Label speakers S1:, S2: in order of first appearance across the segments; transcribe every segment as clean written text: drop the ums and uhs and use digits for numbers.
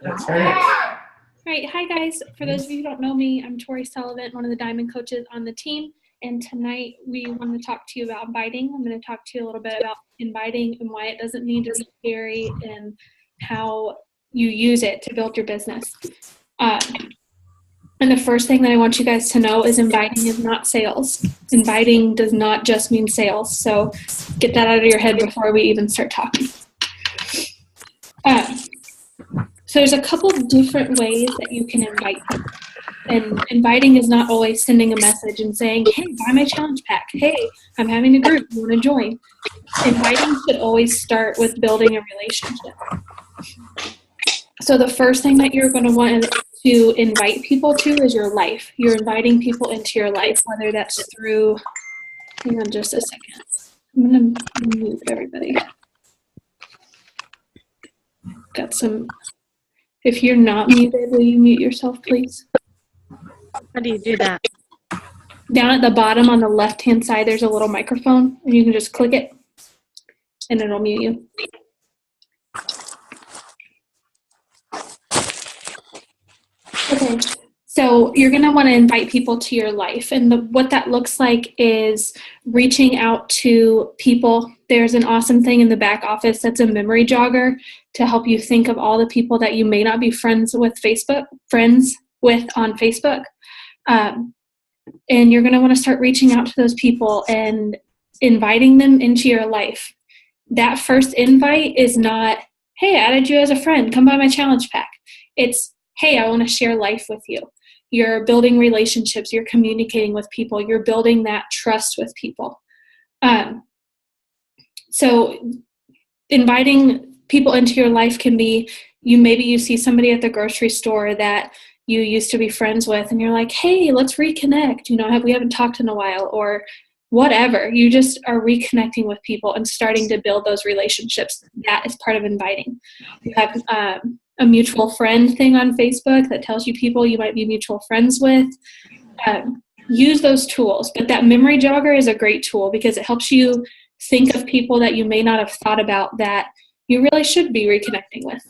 S1: That's right.
S2: All right, hi guys. For those of you who don't know me, I'm Tori Sullivan, one of the Diamond coaches on the team. And tonight we want to talk to you about inviting. I'm going to talk to you a little bit about inviting and why it doesn't need to be scary and how you use it to build your business. And the first thing that I want you guys to know is inviting is not sales. Inviting does not just mean sales. So get that out of your head before we even start talking. So there's a couple different ways that you can invite people. And inviting is not always sending a message and saying, hey, buy my challenge pack. Hey, I'm having a group. You want to join? Inviting should always start with building a relationship. So the first thing that you're going to want to invite people to is your life. You're inviting people into your life, whether that's through, hang on just a second. I'm going to mute everybody. Got some, if you're not muted, will you mute yourself, please?
S3: How do you do that?
S2: Down at the bottom on the left-hand side, there's a little microphone, and you can just click it, and it'll mute you. Okay, so you're going to want to invite people to your life, and what that looks like is reaching out to people. There's an awesome thing in the back office that's a memory jogger to help you think of all the people that you may not be friends with on Facebook. And you're going to want to start reaching out to those people and inviting them into your life. That first invite is not, hey, I added you as a friend, come buy my challenge pack. It's, hey, I want to share life with you. You're building relationships, you're communicating with people, you're building that trust with people. So inviting people into your life can be, maybe you see somebody at the grocery store that you used to be friends with, and you're like, hey, let's reconnect. We haven't talked in a while, or whatever. You just are reconnecting with people and starting to build those relationships. That is part of inviting. You have a mutual friend thing on Facebook that tells you people you might be mutual friends with. Use those tools. But that memory jogger is a great tool because it helps you think of people that you may not have thought about that you really should be reconnecting with.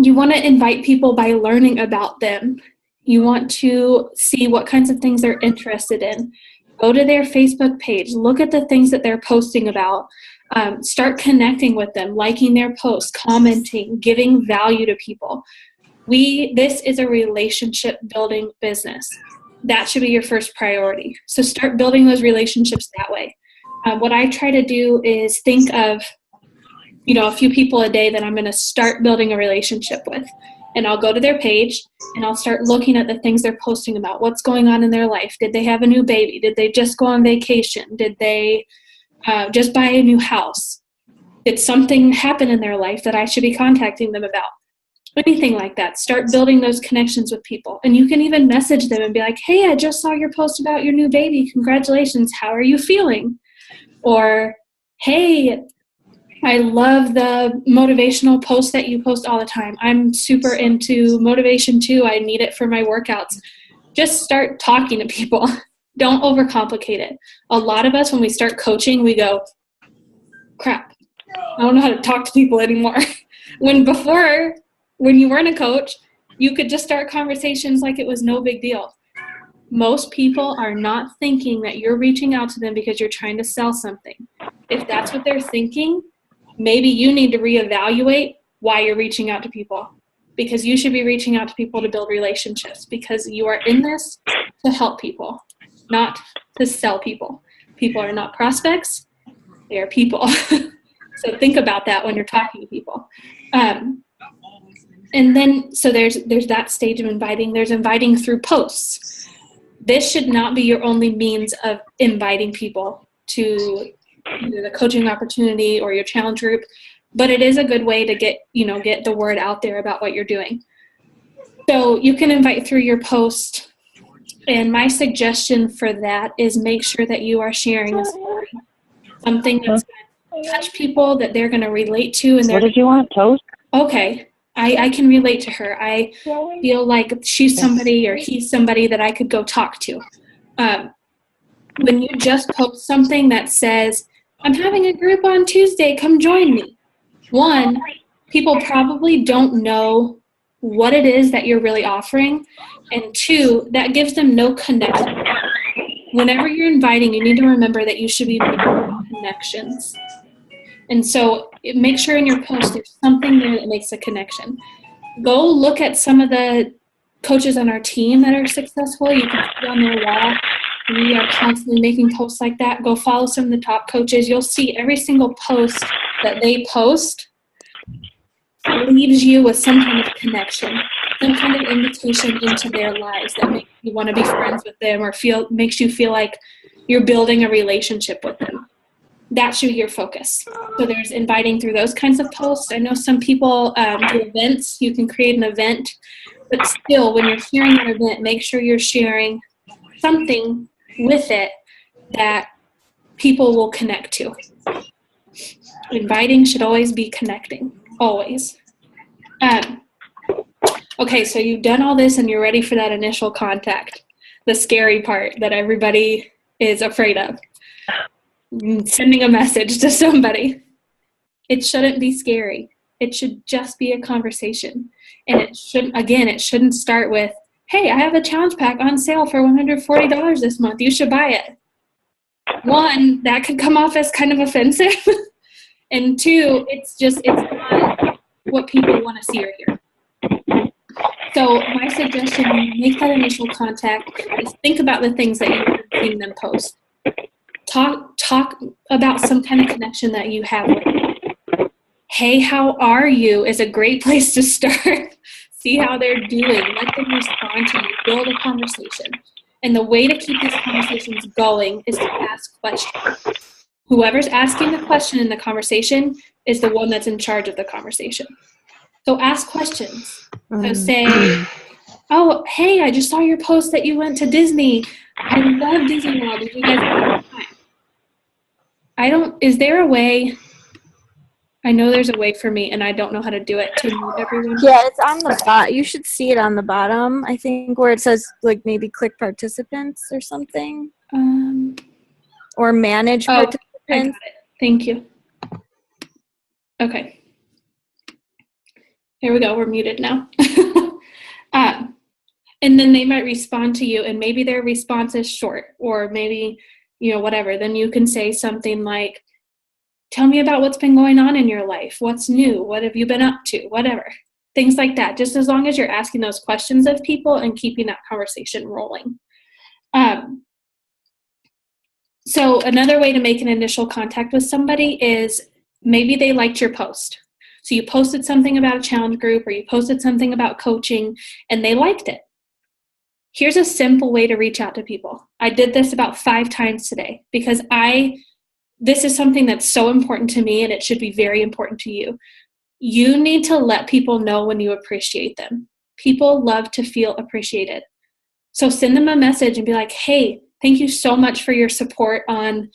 S2: You want to invite people by learning about them. You want to see what kinds of things they're interested in. Go to their Facebook page. Look at the things that they're posting about. Start connecting with them, liking their posts, commenting, giving value to people. This is a relationship building business. That should be your first priority. So start building those relationships that way. What I try to do is think of a few people a day that I'm going to start building a relationship with. And I'll go to their page and I'll start looking at the things they're posting about. What's going on in their life? Did they have a new baby? Did they just go on vacation? Did they just buy a new house? Did something happen in their life that I should be contacting them about? Anything like that. Start building those connections with people. And you can even message them and be like, hey, I just saw your post about your new baby. Congratulations. How are you feeling? Or, hey, I love the motivational posts that you post all the time. I'm super into motivation too. I need it for my workouts. Just start talking to people. Don't overcomplicate it. A lot of us, when we start coaching, we go, crap, I don't know how to talk to people anymore. When you weren't a coach, you could just start conversations like it was no big deal. Most people are not thinking that you're reaching out to them because you're trying to sell something. If that's what they're thinking, maybe you need to reevaluate why you're reaching out to people, because you should be reaching out to people to build relationships, because you are in this to help people, not to sell people. People are not prospects, they are people. So think about that when you're talking to people. And then, so there's that stage of inviting. There's inviting through posts. This should not be your only means of inviting people to either the coaching opportunity or your challenge group, but it is a good way to get the word out there about what you're doing. So you can invite through your post, and my suggestion for that is make sure that you are sharing a story, something that's going to touch people, that they're going to relate to. And
S3: What did you want, toast?
S2: Okay, I can relate to her. I feel like she's somebody or he's somebody that I could go talk to. When you just post something that says, I'm having a group on Tuesday, come join me. One, people probably don't know what it is that you're really offering. And 2, that gives them no connection. Whenever you're inviting, you need to remember that you should be making connections. And so make sure in your post there's something there that makes a connection. Go look at some of the coaches on our team that are successful. You can see on their wall. We are constantly making posts like that. Go follow some of the top coaches. You'll see every single post that they post leaves you with some kind of connection, some kind of invitation into their lives that makes you want to be friends with them or makes you feel like you're building a relationship with them. That should be your focus. So there's inviting through those kinds of posts. I know some people do events. You can create an event, but still, when you're sharing an event, make sure you're sharing something with it that people will connect to. Inviting should always be connecting, always. Okay, so you've done all this and you're ready for that initial contact, the scary part that everybody is afraid of. Sending a message to somebody. It shouldn't be scary. It should just be a conversation. And it shouldn't start with, hey, I have a challenge pack on sale for $140 this month. You should buy it. 1, that could come off as kind of offensive. And 2, it's not what people want to see or hear. So my suggestion when you make that initial contact is think about the things that you've seen them post. Talk about some kind of connection that you have with them. Hey, how are you is a great place to start. See how they're doing. Let them respond to you. Build a conversation. And the way to keep these conversations going is to ask questions. Whoever's asking the question in the conversation is the one that's in charge of the conversation. So ask questions. So say, oh, hey, I just saw your post that you went to Disney. I love Disney World. Did you guys have a good time? Is there a way? I know there's a way for me, and I don't know how to do it to mute everyone.
S1: Yeah, it's on the bottom. You should see it on the bottom, I think, where it says, like, maybe click participants or something. Or manage participants.
S2: I got it. Thank you. Okay. Here we go. We're muted now. And then they might respond to you, and maybe their response is short, or maybe, whatever. Then you can say something like, tell me about what's been going on in your life. What's new? What have you been up to? Whatever. Things like that. Just as long as you're asking those questions of people and keeping that conversation rolling. So another way to make an initial contact with somebody is maybe they liked your post. So you posted something about a challenge group or you posted something about coaching and they liked it. Here's a simple way to reach out to people. I did this about 5 times today because this is something that's so important to me and it should be very important to you. You need to let people know when you appreciate them. People love to feel appreciated. So send them a message and be like, hey, thank you so much for your support on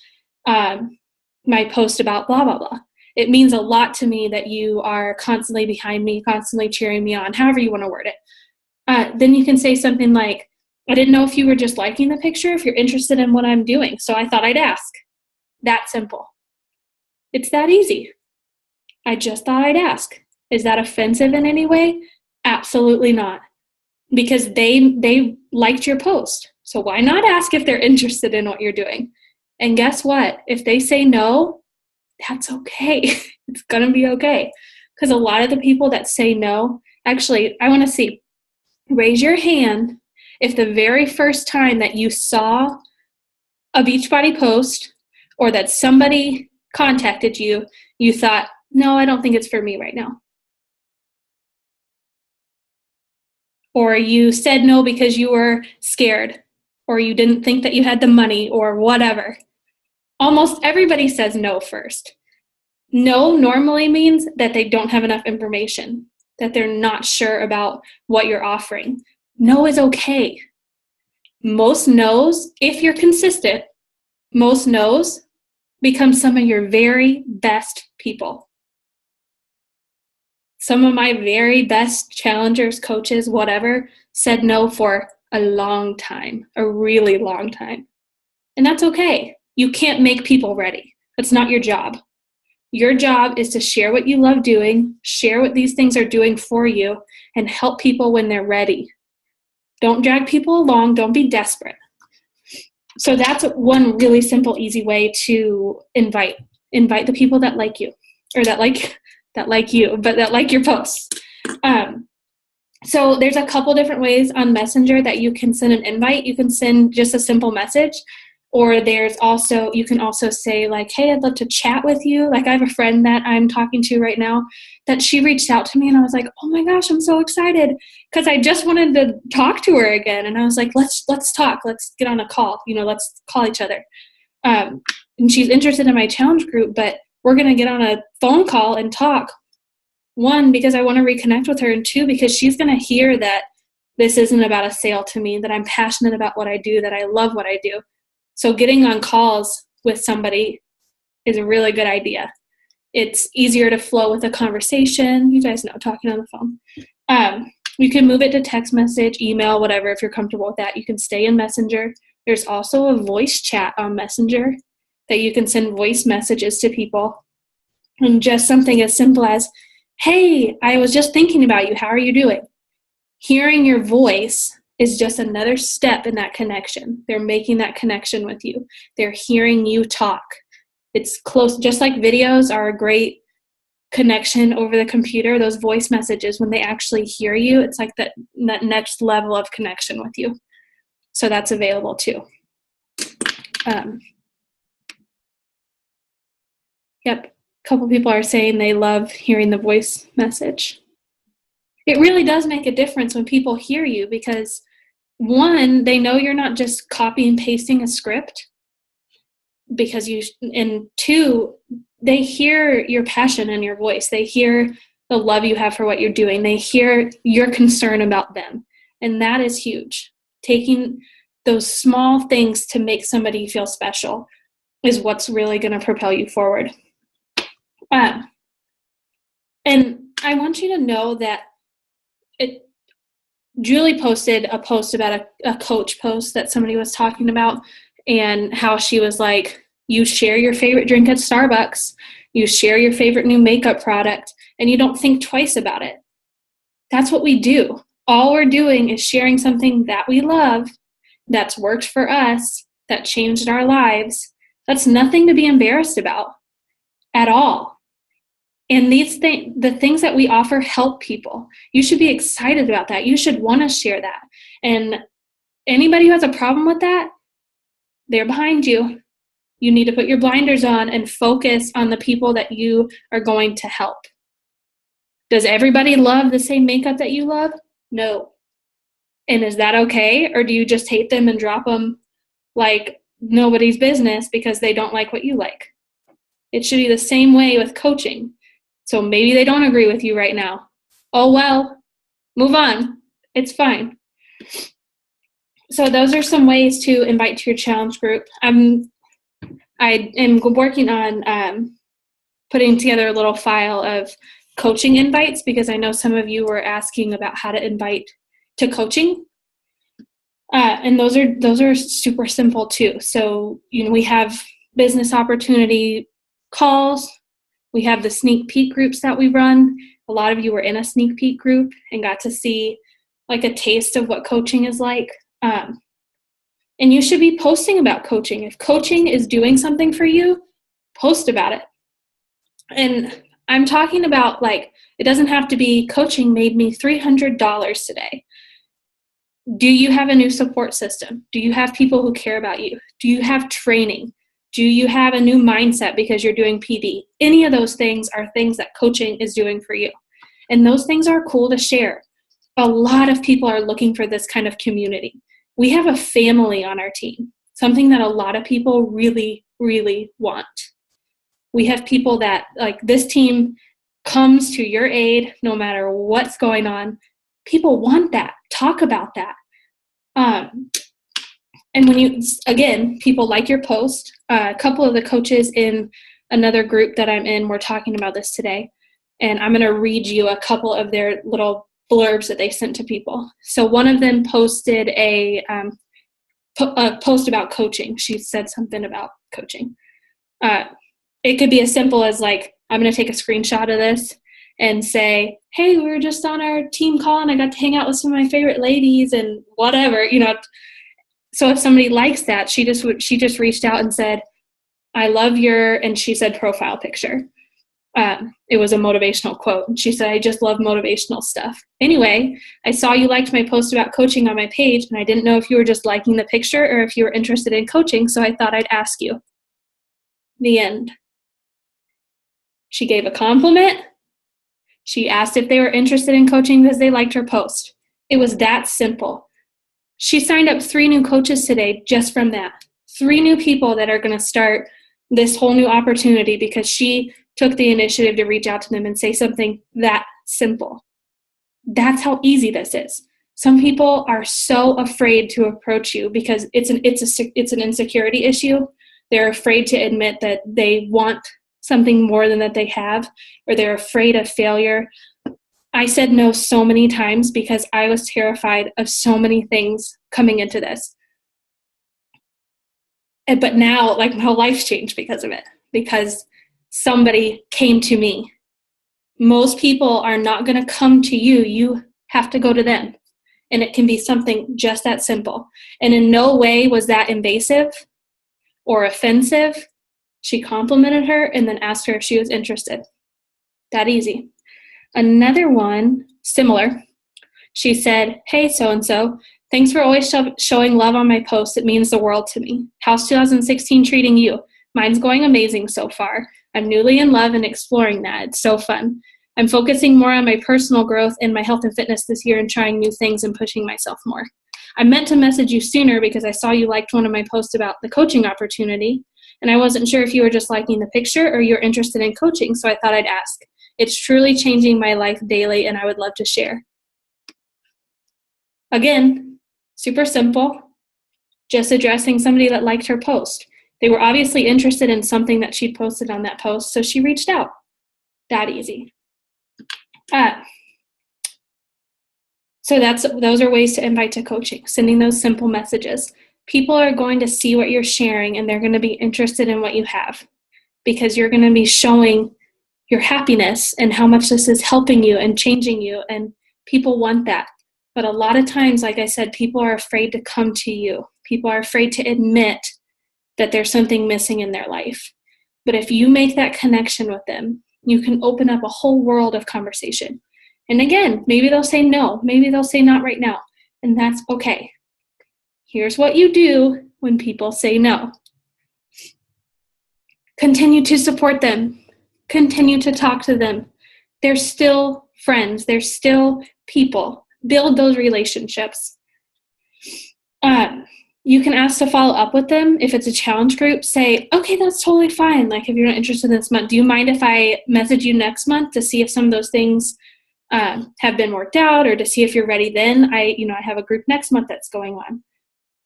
S2: my post about blah, blah, blah. It means a lot to me that you are constantly behind me, constantly cheering me on, however you want to word it. Then you can say something like, I didn't know if you were just liking the picture, if you're interested in what I'm doing, so I thought I'd ask. That simple. It's that easy. I just thought I'd ask. Is that offensive in any way? Absolutely not. Because they liked your post. So why not ask if they're interested in what you're doing? And guess what? If they say no, that's okay. It's going to be okay. Because a lot of the people that say no, actually, I want to see. Raise your hand if the very first time that you saw a Beachbody post or that somebody contacted you, you thought, no, I don't think it's for me right now. Or you said no because you were scared, or you didn't think that you had the money, or whatever. Almost everybody says no first. No normally means that they don't have enough information, that they're not sure about what you're offering. No is okay. Most no's, if you're consistent, most no's become some of your very best people. Some of my very best challengers, coaches, whatever, said no for a long time, a really long time. And that's okay. You can't make people ready. That's not your job. Your job is to share what you love doing, share what these things are doing for you, and help people when they're ready. Don't drag people along. Don't be desperate. So that's one really simple, easy way to invite the people that like you, or that like you, but that like your posts. So there's a couple different ways on Messenger that you can send an invite. You can send just a simple message, or you can also say like, hey, I'd love to chat with you. Like I have a friend that I'm talking to right now that she reached out to me, and I was like, oh my gosh, I'm so excited because I just wanted to talk to her again. And I was like, let's talk. Let's get on a call. Let's call each other. And she's interested in my challenge group, but we're going to get on a phone call and talk. One, because I want to reconnect with her, and two, because she's going to hear that this isn't about a sale to me, that I'm passionate about what I do, that I love what I do. So getting on calls with somebody is a really good idea. It's easier to flow with a conversation. You guys know, talking on the phone. You can move it to text message, email, whatever, if you're comfortable with that. You can stay in Messenger. There's also a voice chat on Messenger that you can send voice messages to people. And just something as simple as, hey, I was just thinking about you. How are you doing? Hearing your voice is just another step in that connection. They're making that connection with you. They're hearing you talk. It's close, just like videos are a great connection over the computer. Those voice messages, when they actually hear you, it's like that next level of connection with you. So that's available too. Yep. A couple people are saying they love hearing the voice message. It really does make a difference when people hear you because, one, they know you're not just copy and pasting a script, and two, they hear your passion in your voice. They hear the love you have for what you're doing. They hear your concern about them. And that is huge. Taking those small things to make somebody feel special is what's really going to propel you forward. And I want you to know that Julie posted a post about a coach post that somebody was talking about, and how she was like, you share your favorite drink at Starbucks, you share your favorite new makeup product, and you don't think twice about it. That's what we do. All we're doing is sharing something that we love, that's worked for us, that changed our lives. That's nothing to be embarrassed about at all. And the things that we offer help people. You should be excited about that. You should want to share that. And anybody who has a problem with that, they're behind you. You need to put your blinders on and focus on the people that you are going to help. Does everybody love the same makeup that you love? No. And is that okay? Or do you just hate them and drop them like nobody's business because they don't like what you like? It should be the same way with coaching. So maybe they don't agree with you right now. Oh, well, move on. It's fine. So those are some ways to invite to your challenge group. I am working on putting together a little file of coaching invites, because I know some of you were asking about how to invite to coaching. And those are super simple too. So, we have business opportunity calls. We have the sneak peek groups that we run. A lot of you were in a sneak peek group and got to see like a taste of what coaching is like. And you should be posting about coaching. If coaching is doing something for you, post about it. And I'm talking about, like, it doesn't have to be coaching made me $300 today. Do you have a new support system? Do you have people who care about you? Do you have training? Do you have a new mindset because you're doing PD? Any of those things are things that coaching is doing for you. And those things are cool to share. A lot of people are looking for this kind of community. We have a family on our team, something that a lot of people really, really want. We have people that, like, this team comes to your aid no matter what's going on. People want that. Talk about that. And when people like your post. A couple of the coaches in another group that I'm in were talking about this today. And I'm going to read you a couple of their little blurbs that they sent to people. So one of them posted a post about coaching. She said something about coaching. It could be as simple as, like, I'm going to take a screenshot of this and say, hey, we were just on our team call and I got to hang out with some of my favorite ladies and whatever, So if somebody likes that, she just reached out and said, I love your, and she said profile picture. It was a motivational quote. And she said, I just love motivational stuff. Anyway, I saw you liked my post about coaching on my page, and I didn't know if you were just liking the picture or if you were interested in coaching, so I thought I'd ask you. The end. She gave a compliment. She asked if they were interested in coaching because they liked her post. It was that simple. She signed up 3 new coaches today just from that. 3 new people that are going to start this whole new opportunity because she took the initiative to reach out to them and say something that simple. That's how easy this is. Some people are so afraid to approach you because it's an insecurity issue. They're afraid to admit that they want something more than that they have, or they're afraid of failure. I said no so many times because I was terrified of so many things coming into this. But now, like, my whole life's changed because of it, because somebody came to me. Most people are not going to come to you. You have to go to them. And it can be something just that simple. And in no way was that invasive or offensive. She complimented her and then asked her if she was interested. That easy. Another one, similar. She said, hey, so-and-so, thanks for always showing love on my posts. It means the world to me. How's 2016 treating you? Mine's going amazing so far. I'm newly in love and exploring that. It's so fun. I'm focusing more on my personal growth and my health and fitness this year and trying new things and pushing myself more. I meant to message you sooner because I saw you liked one of my posts about the coaching opportunity, and I wasn't sure if you were just liking the picture or you're interested in coaching, so I thought I'd ask. It's truly changing my life daily, and I would love to share. Again, super simple, just addressing somebody that liked her post. They were obviously interested in something that she posted on that post, so she reached out. That easy. So those are ways to invite to coaching, sending those simple messages. People are going to see what you're sharing, and they're going to be interested in what you have because you're going to be showing your happiness and how much this is helping you and changing you, and people want that. But a lot of times, like I said, people are afraid to come to you. People are afraid to admit that there's something missing in their life. But if you make that connection with them, you can open up a whole world of conversation. And again, maybe they'll say no, maybe they'll say not right now, and that's okay. Here's what you do when people say no. Continue to support them. Continue to talk to them. They're still friends. They're still people. Build those relationships. You can ask to follow up with them. If it's a challenge group, say, okay, that's totally fine. Like, if you're not interested in this month, do you mind if I message you next month to see if some of those things have been worked out, or to see if you're ready then? I have a group next month that's going on.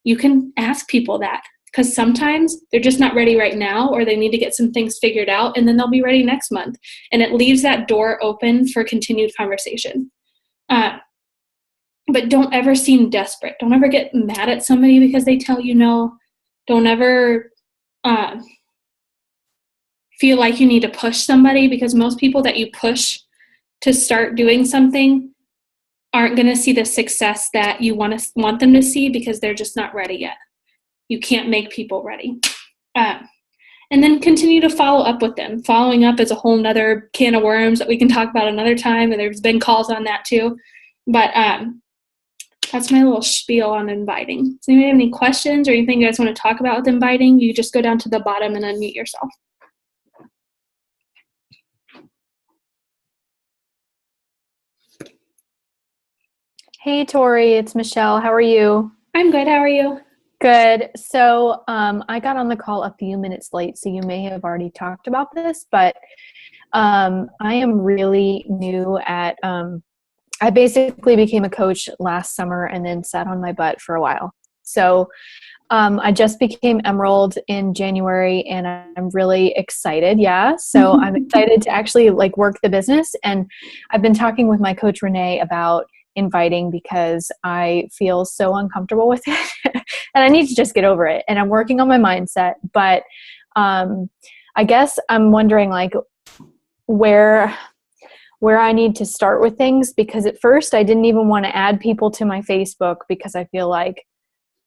S2: You can ask people that, because sometimes they're just not ready right now, or they need to get some things figured out, and then they'll be ready next month. And it leaves that door open for continued conversation. But don't ever seem desperate. Don't ever get mad at somebody because they tell you no. Don't ever feel like you need to push somebody, because most people that you push to start doing something aren't going to see the success that you want them to see, because they're just not ready yet. You can't make people ready. And then continue to follow up with them. Following up is a whole nother can of worms that we can talk about another time, and there's been calls on that too. But that's my little spiel on inviting. Does anybody have any questions or anything you guys want to talk about with inviting? You just go down to the bottom and unmute yourself.
S4: Hey, Tori, it's Michelle. How are you?
S2: I'm good. How are you?
S4: Good. So I got on the call a few minutes late, so you may have already talked about this, but I am really new at I basically became a coach last summer and then sat on my butt for a while. So I just became Emerald in January, and I'm really excited. Yeah. So I'm excited to actually work the business. And I've been talking with my coach, Renee, about inviting because I feel so uncomfortable with it and I need to just get over it. And I'm working on my mindset, but I guess I'm wondering, where I need to start with things, because at first I didn't even want to add people to my Facebook because I feel like,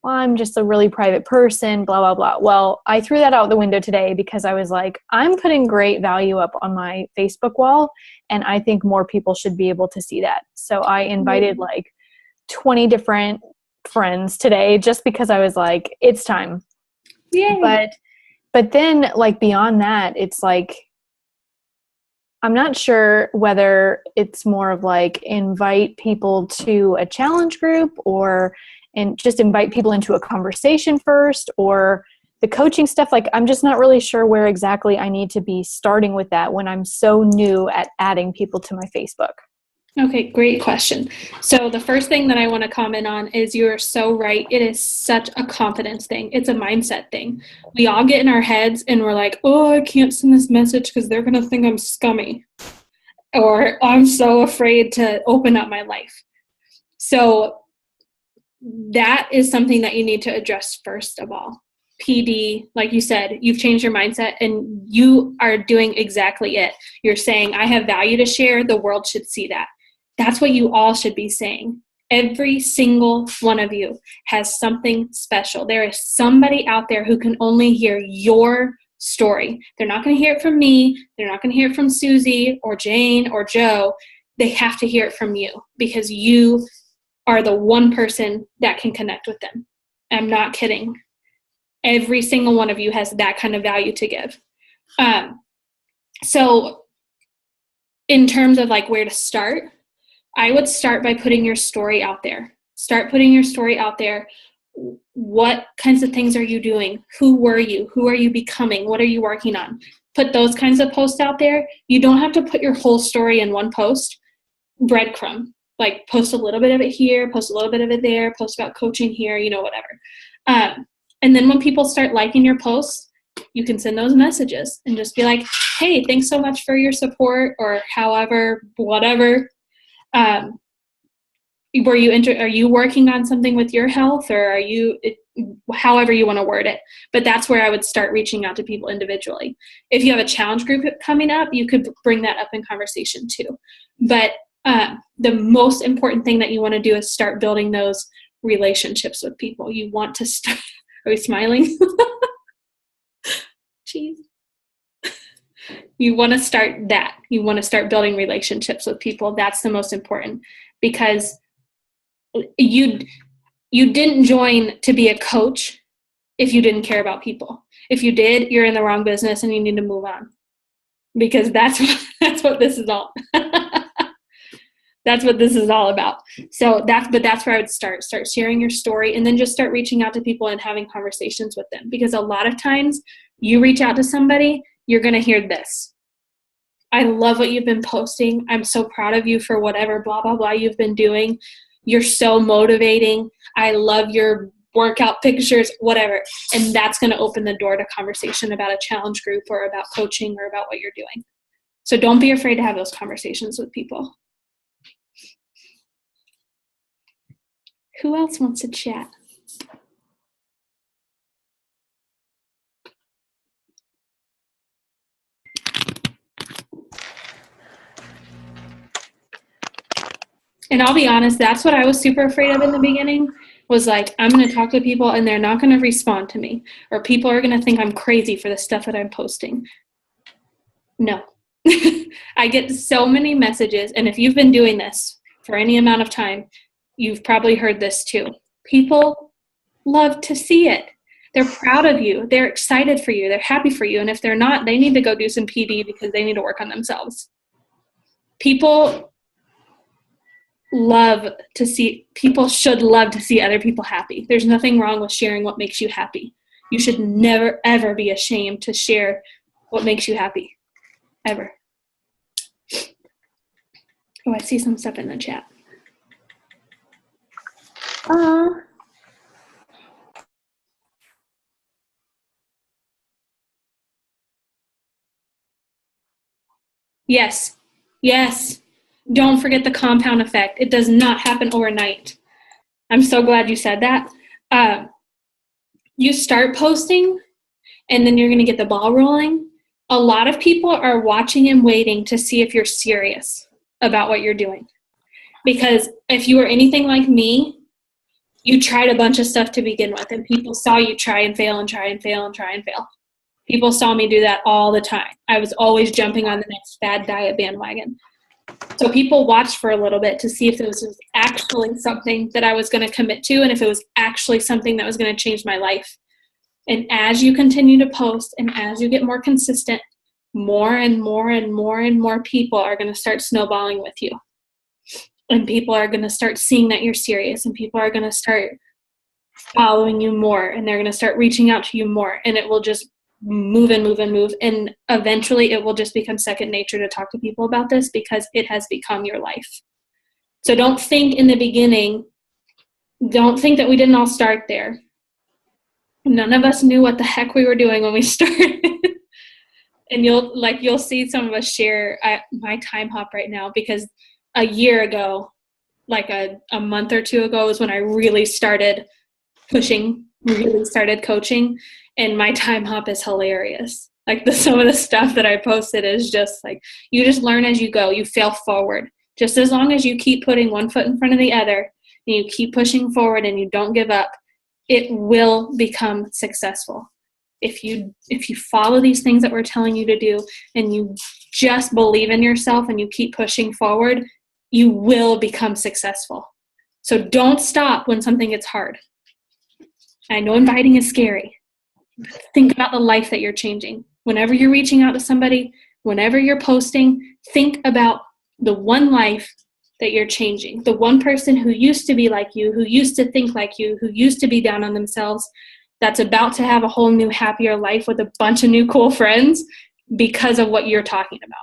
S4: well, I'm just a really private person, blah, blah, blah. Well, I threw that out the window today because I was like, I'm putting great value up on my Facebook wall, and I think more people should be able to see that. So I invited like 20 different friends today just because I was like, it's time.
S2: Yay.
S4: But then like beyond that, it's like, I'm not sure whether it's more of like invite people to a challenge group and just invite people into a conversation first, or the coaching stuff. Like, I'm just not really sure where exactly I need to be starting with that when I'm so new at adding people to my Facebook.
S2: Okay, great question. So the first thing that I want to comment on is you're so right. It is such a confidence thing. It's a mindset thing. We all get in our heads and we're like, oh, I can't send this message because they're going to think I'm scummy. Or I'm so afraid to open up my life. So that is something that you need to address first of all. PD, like you said, you've changed your mindset and you are doing exactly it. You're saying, I have value to share. The world should see that. That's what you all should be saying. Every single one of you has something special. There is somebody out there who can only hear your story. They're not going to hear it from me. They're not going to hear it from Susie or Jane or Joe. They have to hear it from you because you are the one person that can connect with them. I'm not kidding. Every single one of you has that kind of value to give. So in terms of like where to start, I would start by putting your story out there. Start putting your story out there. What kinds of things are you doing? Who were you? Who are you becoming? What are you working on? Put those kinds of posts out there. You don't have to put your whole story in one post. Breadcrumb. Like post a little bit of it here, post a little bit of it there, post about coaching here, whatever. And then when people start liking your posts, you can send those messages and just be like, hey, thanks so much for your support, or however, whatever. Are you working on something with your health, or however you want to word it. But that's where I would start reaching out to people individually. If you have a challenge group coming up, you could bring that up in conversation too. But the most important thing that you want to do is start building those relationships with people. You want to start. Are we smiling? Jeez. You want to start that. You want to start building relationships with people. That's the most important, because you didn't join to be a coach if you didn't care about people. If you did, you're in the wrong business and you need to move on, because that's what this is all. That's what this is all about. So that's where I would start sharing your story, and then just start reaching out to people and having conversations with them. Because a lot of times you reach out to somebody, you're going to hear this. I love what you've been posting. I'm so proud of you for whatever, blah, blah, blah you've been doing. You're so motivating. I love your workout pictures, whatever. And that's going to open the door to conversation about a challenge group or about coaching or about what you're doing. So don't be afraid to have those conversations with people. Who else wants to chat? And I'll be honest, that's what I was super afraid of in the beginning, was like, I'm going to talk to people and they're not going to respond to me, or people are going to think I'm crazy for the stuff that I'm posting. No. I get so many messages, and if you've been doing this for any amount of time, you've probably heard this too. People love to see it. They're proud of you. They're excited for you. They're happy for you. And if they're not, they need to go do some PD because they need to work on themselves. People should love to see other people happy. There's nothing wrong with sharing what makes you happy. You should never, ever be ashamed to share what makes you happy. Ever. Oh, I see some stuff in the chat. Yes. Don't forget the compound effect. It does not happen overnight. I'm so glad you said that. You start posting, and then you're going to get the ball rolling, a lot of people are watching and waiting to see if you're serious about what you're doing. Because if you were anything like me, you tried a bunch of stuff to begin with, and people saw you try and fail and try and fail and try and fail. People saw me do that all the time. I was always jumping on the next fad diet bandwagon. So people watched for a little bit to see if it was actually something that I was going to commit to, and if it was actually something that was going to change my life. And as you continue to post and as you get more consistent, more and more and more and more people are going to start snowballing with you. And people are going to start seeing that you're serious, and people are going to start following you more, and they're going to start reaching out to you more, and it will just move and move and move. And eventually it will just become second nature to talk to people about this because it has become your life. So don't think in the beginning, don't think that we didn't all start there. None of us knew what the heck we were doing when we started. And you'll see some of us share my time hop right now, because a year ago, like a month or two ago, is when I really started pushing, really started coaching, and my time hop is hilarious. Like some of the stuff that I posted is just like, you just learn as you go. You fail forward. Just as long as you keep putting one foot in front of the other and you keep pushing forward and you don't give up, it will become successful. If you follow these things that we're telling you to do and you just believe in yourself and you keep pushing forward, you will become successful. So don't stop when something gets hard. I know inviting is scary. Think about the life that you're changing. Whenever you're reaching out to somebody, whenever you're posting, think about the one life that you're changing. The one person who used to be like you, who used to think like you, who used to be down on themselves, that's about to have a whole new, happier life with a bunch of new cool friends because of what you're talking about.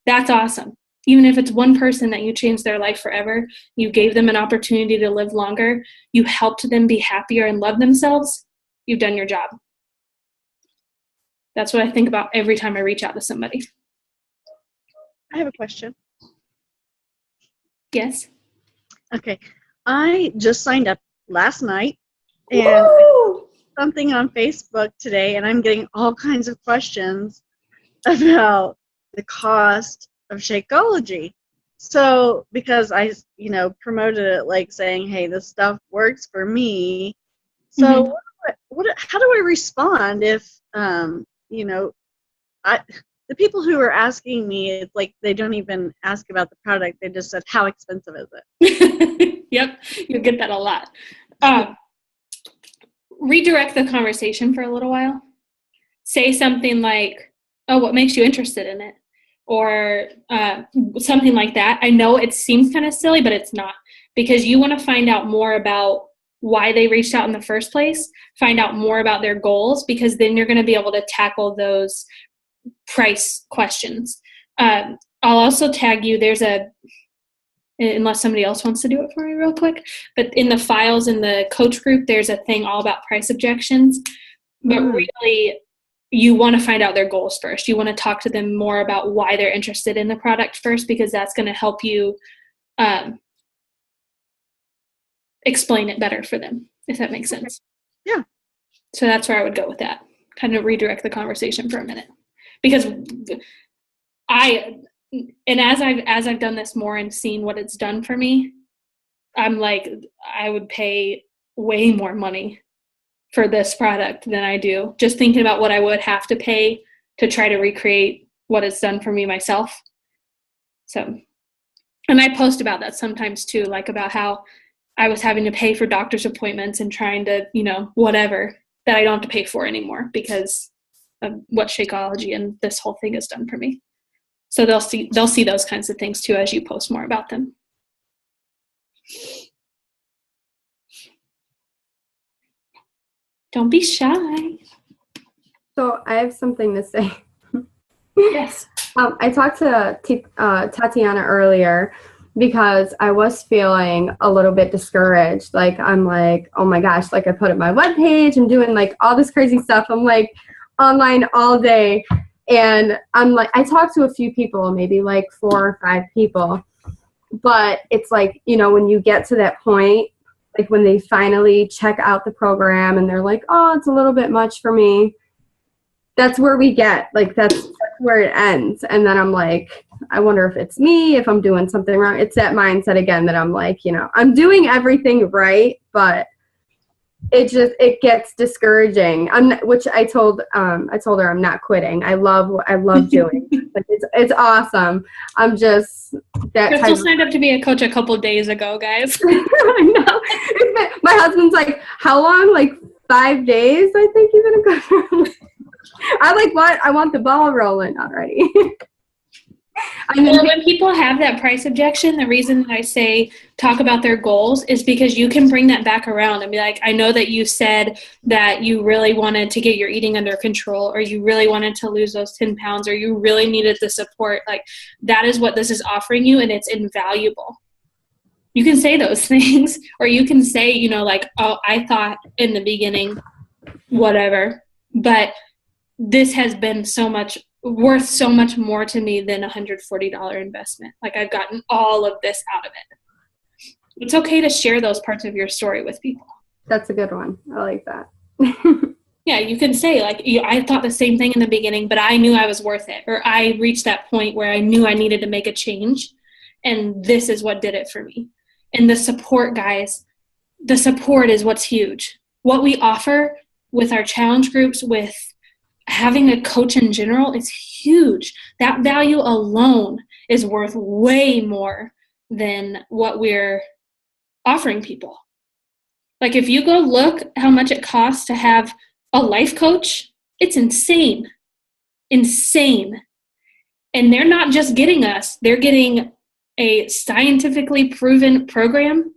S2: That's awesome. Even if it's one person that you changed their life forever, you gave them an opportunity to live longer, you helped them be happier and love themselves, you've done your job. That's what I think about every time I reach out to somebody.
S3: I have a question.
S2: Yes.
S3: Okay. I just signed up last night and something on Facebook today, and I'm getting all kinds of questions about the cost of Shakeology. So because I, promoted it like saying, hey, this stuff works for me. So how do I respond if, the people who are asking me, it's like they don't even ask about the product. They just said, how expensive is it?
S2: Yep, you'll get that a lot. Redirect the conversation for a little while. Say something like, oh, what makes you interested in it? Or something like that. I know it seems kind of silly, but it's not, because you want to find out more about why they reached out in the first place, find out more about their goals, because then you're going to be able to tackle those price questions. I'll also tag you. Unless somebody else wants to do it for me real quick, but in the files in the coach group, there's a thing all about price objections. But really, you want to find out their goals first. You want to talk to them more about why they're interested in the product first, because that's going to help you explain it better for them, if that makes sense.
S3: Yeah.
S2: So that's where I would go with that. Kind of redirect the conversation for a minute. Because as I've done this more and seen what it's done for me, I'm like, I would pay way more money for this product than I do. Just thinking about what I would have to pay to try to recreate what it's done for me myself. So, and I post about that sometimes too, like about how I was having to pay for doctor's appointments and trying to, whatever that I don't have to pay for anymore because of what Shakeology and this whole thing has done for me. So they'll see those kinds of things too as you post more about them. Don't be shy.
S5: So I have something to say.
S2: Yes.
S5: I talked to Tatiana earlier because I was feeling a little bit discouraged. Like, I'm like, oh my gosh, like I put up my webpage, I'm doing like all this crazy stuff. I'm like online all day. And I'm like, I talked to a few people, maybe like 4 or 5 people. But it's like, when you get to that point, like when they finally check out the program and they're like, oh, it's a little bit much for me. that's where we get, like, that's where it ends. And then I'm like, I wonder if it's me, if I'm doing something wrong. It's that mindset again that I'm like, you know, I'm doing everything right, but it gets discouraging. Which I told her I'm not quitting. I love doing. Like, it's awesome. I'm just that
S2: Crystal signed up to be a coach a couple days ago, guys.
S5: I know. My husband's like, how long? Like 5 days, I think you're gonna go. I want the ball rolling already.
S2: Well, when people have that price objection, the reason that I say talk about their goals is because you can bring that back around and be like, I know that you said that you really wanted to get your eating under control, or you really wanted to lose those 10 pounds, or you really needed the support. Like, that is what this is offering you, and it's invaluable. You can say those things, or you can say, you know, like, oh, I thought in the beginning, whatever, but this has been worth so much more to me than a $140 investment. Like, I've gotten all of this out of it. It's okay to share those parts of your story with people.
S5: That's a good one. I like that.
S2: Yeah, you can say, like, I thought the same thing in the beginning, but I knew I was worth it. Or I reached that point where I knew I needed to make a change, and this is what did it for me. And the support, guys, the support is what's huge. What we offer with our challenge groups, with having a coach in general, is huge. That value alone is worth way more than what we're offering people. Like, if you go look how much it costs to have a life coach, it's insane. Insane. And they're not just getting us, they're getting a scientifically proven program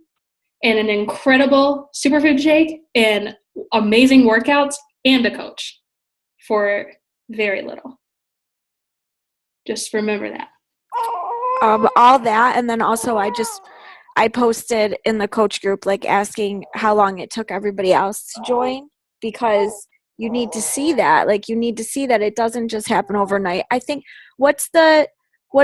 S2: and an incredible superfood shake and amazing workouts and a coach for very little. Just remember that.
S1: All that, and then also I posted in the coach group, like, asking how long it took everybody else to join, because you need to see that. Like, you need to see that it doesn't just happen overnight. I think, what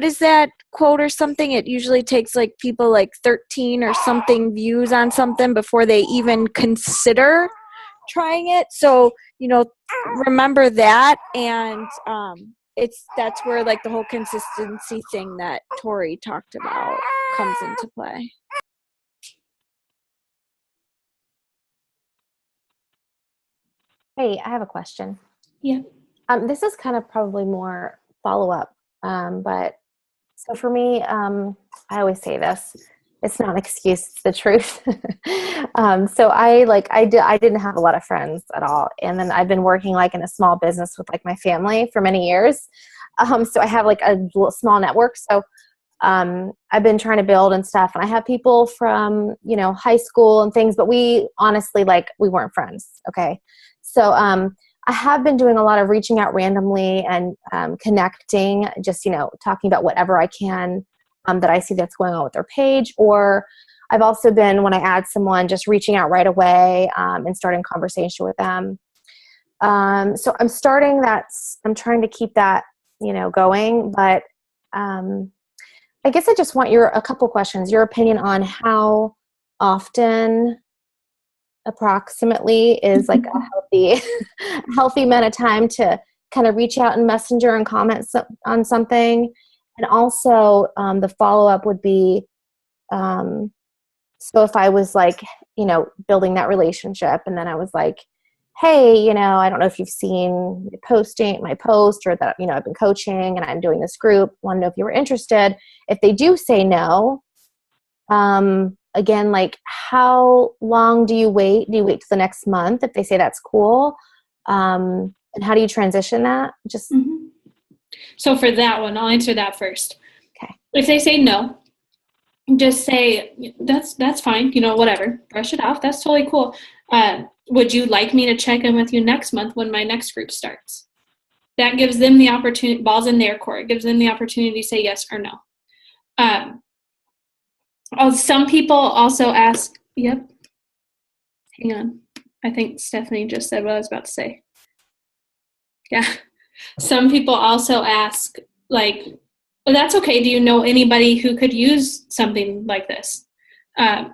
S1: is that quote or something? It usually takes, like, people like 13 or something views on something before they even consider trying it. So, you know, remember that. And that's where, like, the whole consistency thing that Tori talked about comes into play.
S4: Hey, I have a question.
S2: Yeah.
S4: This is kind of probably more follow-up, but so for me, I always say this. It's not an excuse, it's the truth. So I didn't have a lot of friends at all. And then I've been working, like, in a small business with, like, my family for many years. So I have, like, a small network. So I've been trying to build and stuff. And I have people from, you know, high school and things, but we honestly, like, we weren't friends. Okay. So I have been doing a lot of reaching out randomly and connecting, just, you know, talking about whatever I can that I see that's going on with their page. Or I've also been, when I add someone, just reaching out right away and starting conversation with them. So I'm trying to keep that, you know, going. But I guess I just want a couple questions, your opinion on how often approximately is, like, a healthy amount of time to kind of reach out in Messenger and comment on something. And also the follow-up would be, so if I was, like, you know, building that relationship, and then I was like, hey, you know, I don't know if you've seen my post, or that, you know, I've been coaching and I'm doing this group, want to know if you were interested. If they do say no, again, like, how long do you wait? Do you wait till the next month if they say that's cool? And how do you transition that? Just
S2: So for that one, I'll answer that first.
S4: Okay.
S2: If they say no, just say, that's fine, you know, whatever. Brush it off. That's totally cool. Would you like me to check in with you next month when my next group starts? That gives them the opportunity, balls in their court. It gives them the opportunity to say yes or no. Some people also ask, yep. Hang on. I think Stephanie just said what I was about to say. Yeah. Some people also ask, like, well, that's okay. Do you know anybody who could use something like this?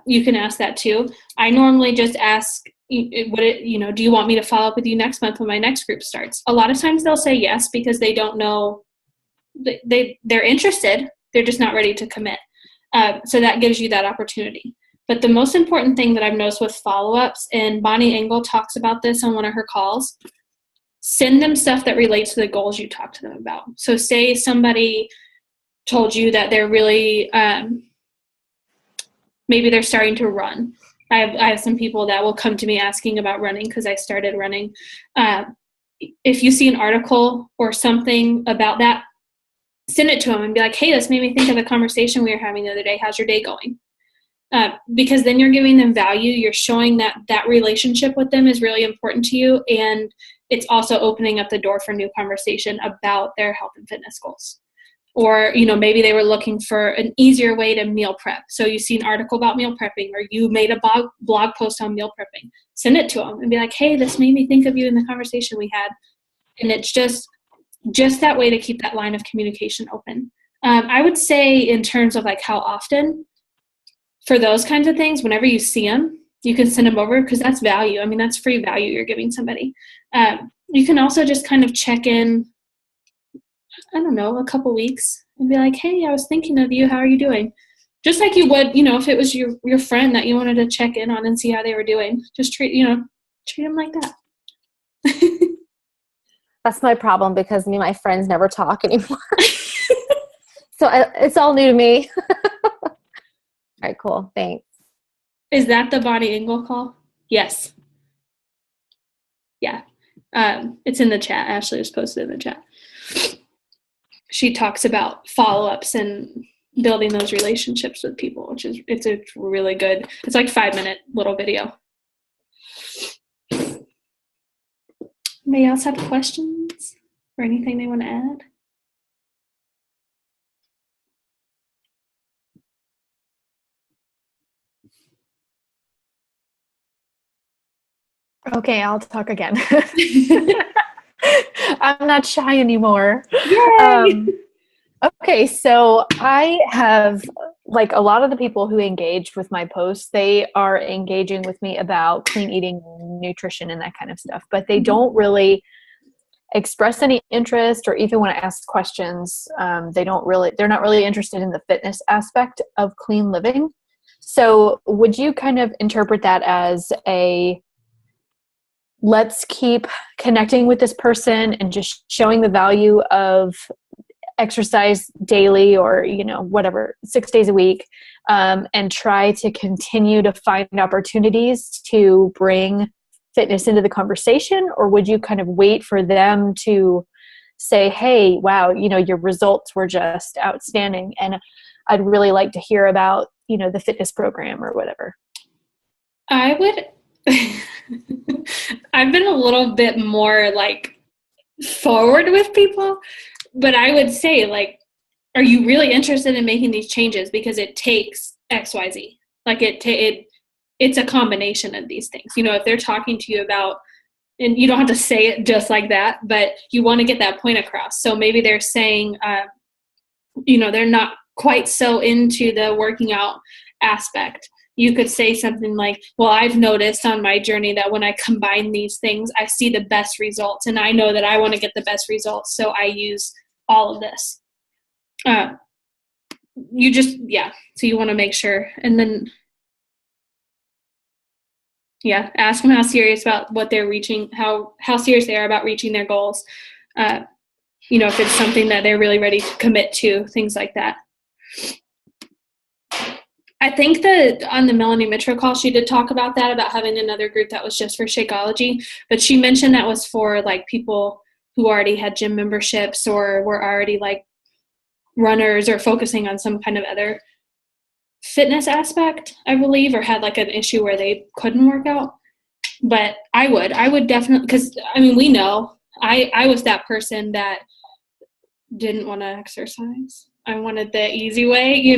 S2: You can ask that too. I normally just ask do you want me to follow up with you next month when my next group starts? A lot of times they'll say yes because they don't know, they're interested, they're just not ready to commit. So that gives you that opportunity. But the most important thing that I've noticed with follow-ups, and Bonnie Engel talks about this on one of her calls, send them stuff that relates to the goals you talked to them about. So say somebody told you that they're really, maybe they're starting to run. I have some people that will come to me asking about running because I started running. If you see an article or something about that, send it to them and be like, hey, this made me think of the conversation we were having the other day. How's your day going? Because then you're giving them value. You're showing that that relationship with them is really important to you. And it's also opening up the door for new conversation about their health and fitness goals. Or, maybe they were looking for an easier way to meal prep. So you see an article about meal prepping, or you made a blog post on meal prepping. Send it to them and be like, hey, this made me think of you in the conversation we had. And it's just that way to keep that line of communication open. I would say in terms of like how often, for those kinds of things, whenever you see them, you can send them over because that's value. I mean, that's free value you're giving somebody. You can also just kind of check in, I don't know, a couple weeks and be like, hey, I was thinking of you. How are you doing? Just like you would, if it was your friend that you wanted to check in on and see how they were doing. Just treat them like that.
S4: That's my problem because me and my friends never talk anymore. So it's all new to me. All right, cool. Thanks.
S2: Is that the Bonnie Engel call? Yes. Yeah. It's in the chat. Ashley just posted in the chat. She talks about follow-ups and building those relationships with people, it's a really good, it's like 5-minute little video. Anybody else have questions or anything they want to add?
S4: Okay, I'll talk again. I'm not shy anymore. Okay, so I have, like a lot of the people who engaged with my posts, they are engaging with me about clean eating, nutrition, and that kind of stuff, but they don't really express any interest or even want to ask questions. They're not really interested in the fitness aspect of clean living. So would you kind of interpret that as let's keep connecting with this person and just showing the value of exercise daily or, whatever, 6 days a week, and try to continue to find opportunities to bring fitness into the conversation? Or would you kind of wait for them to say, hey, wow, your results were just outstanding, and I'd really like to hear about, the fitness program or whatever?
S2: I would I've been a little bit more like forward with people, but I would say, like, are you really interested in making these changes? Because it takes XYZ. Like it's a combination of these things. If they're talking to you about, and you don't have to say it just like that, but you want to get that point across. So maybe they're saying, they're not quite so into the working out aspect. You could say something like, well, I've noticed on my journey that when I combine these things, I see the best results, and I know that I want to get the best results, so I use all of this. So you want to make sure, and then, ask them how serious about what they're reaching, how serious they are about reaching their goals. If it's something that they're really ready to commit to, things like that. I think that on the Melanie Mitro call, she did talk about that, about having another group that was just for Shakeology, but she mentioned that was for like people who already had gym memberships or were already like runners or focusing on some kind of other fitness aspect, I believe, or had like an issue where they couldn't work out. But I would definitely, because we know I was that person that didn't want to exercise. I wanted the easy way,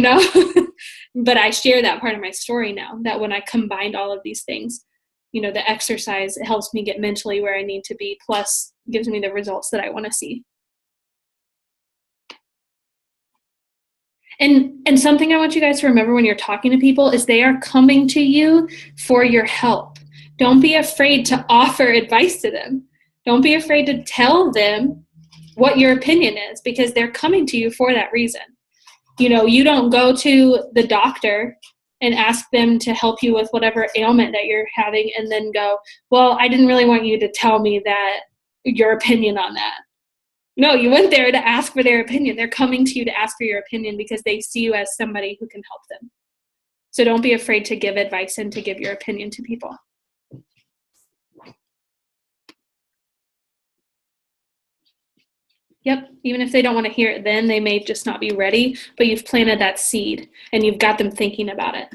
S2: but I share that part of my story now, that when I combined all of these things, the exercise, it helps me get mentally where I need to be, plus gives me the results that I want to see. And something I want you guys to remember when you're talking to people is they are coming to you for your help. Don't be afraid to offer advice to them. Don't be afraid to tell them what your opinion is, because they're coming to you for that reason. You know, you don't go to the doctor and ask them to help you with whatever ailment that you're having and then go, well, I didn't really want you to tell me that your opinion on that. No, you went there to ask for their opinion. They're coming to you to ask for your opinion because they see you as somebody who can help them. So don't be afraid to give advice and to give your opinion to people. Yep, even if they don't want to hear it then, they may just not be ready, but you've planted that seed and you've got them thinking about it.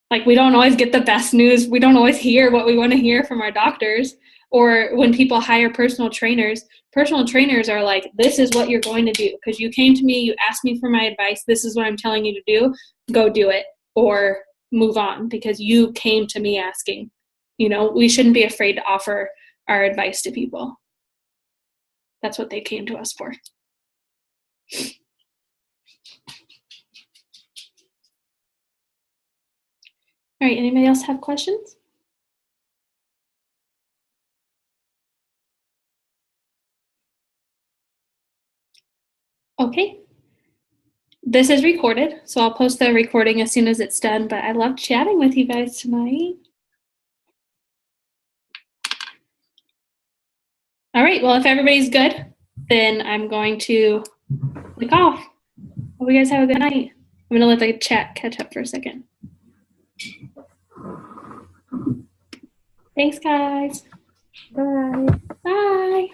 S2: Like, we don't always get the best news. We don't always hear what we want to hear from our doctors. Or when people hire personal trainers are like, this is what you're going to do because you came to me, you asked me for my advice, this is what I'm telling you to do, go do it or move on because you came to me asking. You know, we shouldn't be afraid to offer our advice to people. That's what they came to us for. All right, anybody else have questions? Okay. This is recorded, so I'll post the recording as soon as it's done, but I loved chatting with you guys tonight. All right, well, if everybody's good, then I'm going to click off. Hope you guys have a good night. I'm going to let the chat catch up for a second. Thanks, guys.
S5: Bye.
S2: Bye.